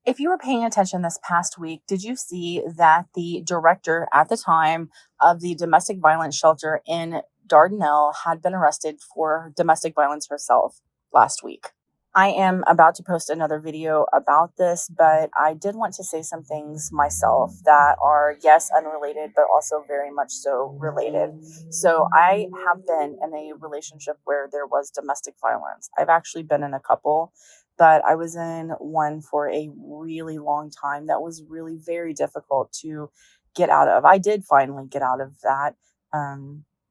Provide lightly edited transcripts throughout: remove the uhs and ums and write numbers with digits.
If you were paying attention this past week, did you see that the director at the time of the domestic violence shelter in Dardanelle had been arrested for domestic violence herself last week? I am about to post another video about this, but I did want to say some things myself that are, yes, unrelated, but also very much so related. So I have been in a relationship where there was domestic violence. I've actually been in a couple, but I was in one for a really long time that was really very difficult to get out of. I did finally get out of that,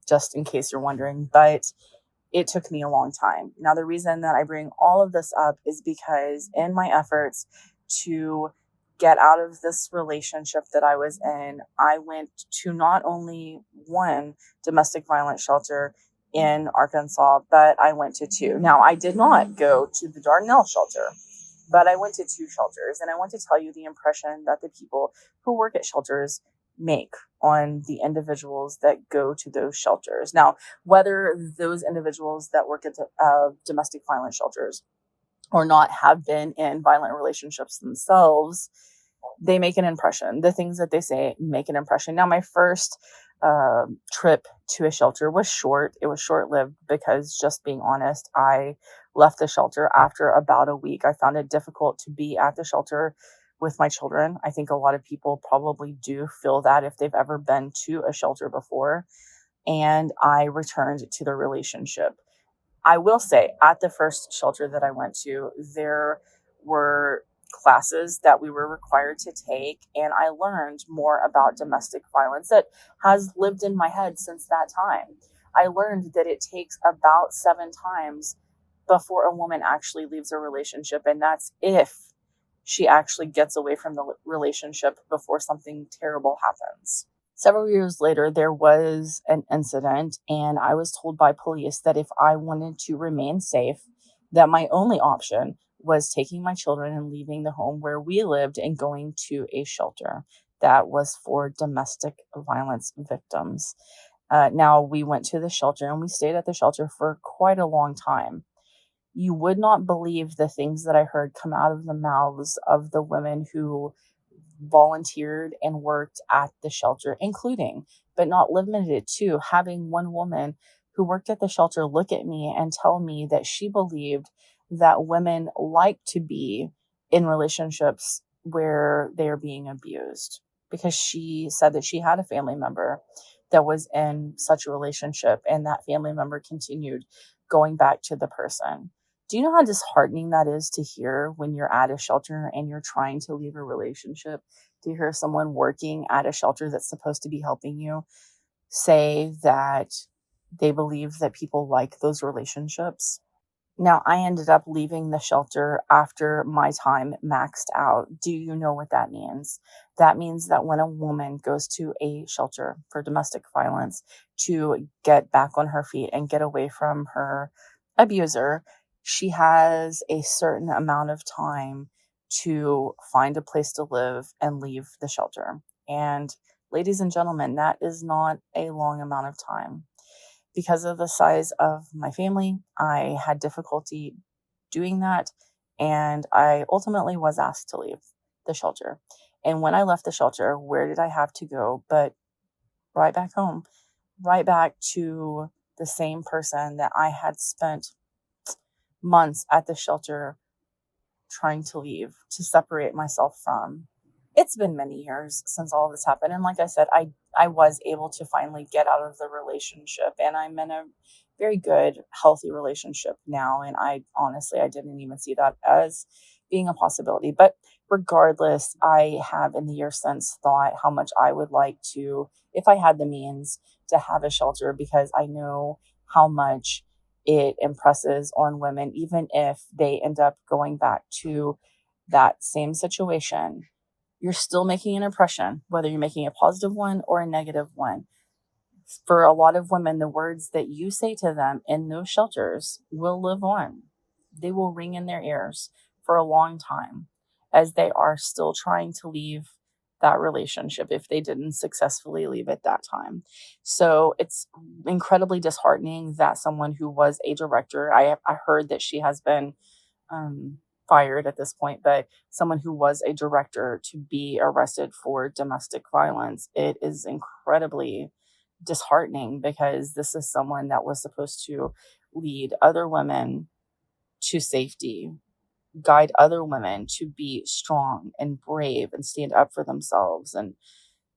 just in case you're wondering, but it took me a long time. Now, the reason that I bring all of this up is because in my efforts to get out of this relationship that I was in, I went to not only one domestic violence shelter in Arkansas, but I went to two. Now, I did not go to the Dardanelle shelter, but I went to two shelters, and I want to tell you the impression that the people who work at shelters make on the individuals that go to those shelters. Now, whether those individuals that work at domestic violence shelters or not have been in violent relationships themselves, they make an impression. The things that they say make an impression. Now, my first trip to a shelter was short. It was short-lived because, just being honest, I left the shelter after about a week. I found it difficult to be at the shelter with my children. I think a lot of people probably do feel that if they've ever been to a shelter before. And I returned to the relationship. I will say, at the first shelter that I went to, there were classes that we were required to take, and I learned more about domestic violence that has lived in my head since that time. I learned that it takes about 7 times before a woman actually leaves a relationship, and that's if she actually gets away from the relationship before something terrible happens. Several years later, there was an incident, and I was told by police that if I wanted to remain safe, that my only option was taking my children and leaving the home where we lived and going to a shelter that was for domestic violence victims. Now, we went to the shelter and we stayed at the shelter for quite a long time. You would not believe the things that I heard come out of the mouths of the women who volunteered and worked at the shelter, including, but not limited to, having one woman who worked at the shelter look at me and tell me that she believed that women like to be in relationships where they're being abused, because she said that she had a family member that was in such a relationship and that family member continued going back to the person. Do you know how disheartening that is to hear when you're at a shelter and you're trying to leave a relationship? To hear someone working at a shelter that's supposed to be helping you say that they believe that people like those relationships. Now, I ended up leaving the shelter after my time maxed out. Do you know what that means? That means that when a woman goes to a shelter for domestic violence to get back on her feet and get away from her abuser, she has a certain amount of time to find a place to live and leave the shelter. And ladies and gentlemen, that is not a long amount of time. Because of the size of my family, I had difficulty doing that, and I ultimately was asked to leave the shelter. And when I left the shelter, where did I have to go but right back home, right back to the same person that I had spent months at the shelter trying to leave, to separate myself from. It's been many years since all of this happened. And like I said, I was able to finally get out of the relationship, and I'm in a very good, healthy relationship now. And I honestly, I didn't even see that as being a possibility. But regardless, I have in the years since thought how much I would like to, if I had the means, to have a shelter, because I know how much it impresses on women, even if they end up going back to that same situation. You're still making an impression, whether you're making a positive one or a negative one. For a lot of women, the words that you say to them in those shelters will live on. They will ring in their ears for a long time as they are still trying to leave that relationship if they didn't successfully leave at that time. So it's incredibly disheartening that someone who was a director, I heard that she has been fired at this point, but someone who was a director to be arrested for domestic violence. It is incredibly disheartening because this is someone that was supposed to lead other women to safety, guide other women to be strong and brave and stand up for themselves, and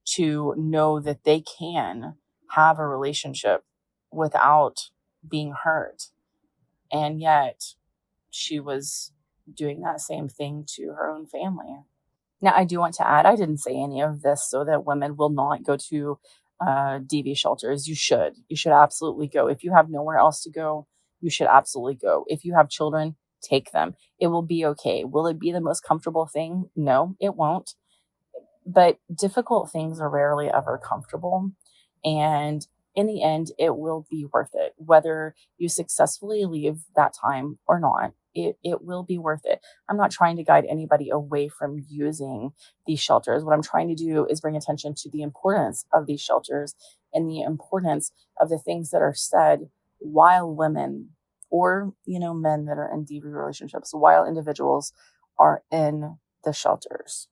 to know that they can have a relationship without being hurt. And yet she was doing that same thing to her own family. Now, I do want to add, I didn't say any of this so that women will not go to DV shelters. You should. You should absolutely go. If you have nowhere else to go, you should absolutely go. If you have children, take them. It will be okay. Will it be the most comfortable thing? No, it won't. But difficult things are rarely ever comfortable. And in the end, it will be worth it. Whether you successfully leave that time or not, it will be worth it. I'm not trying to guide anybody away from using these shelters. What I'm trying to do is bring attention to the importance of these shelters and the importance of the things that are said while women, or men that are in DV relationships, while individuals are in the shelters.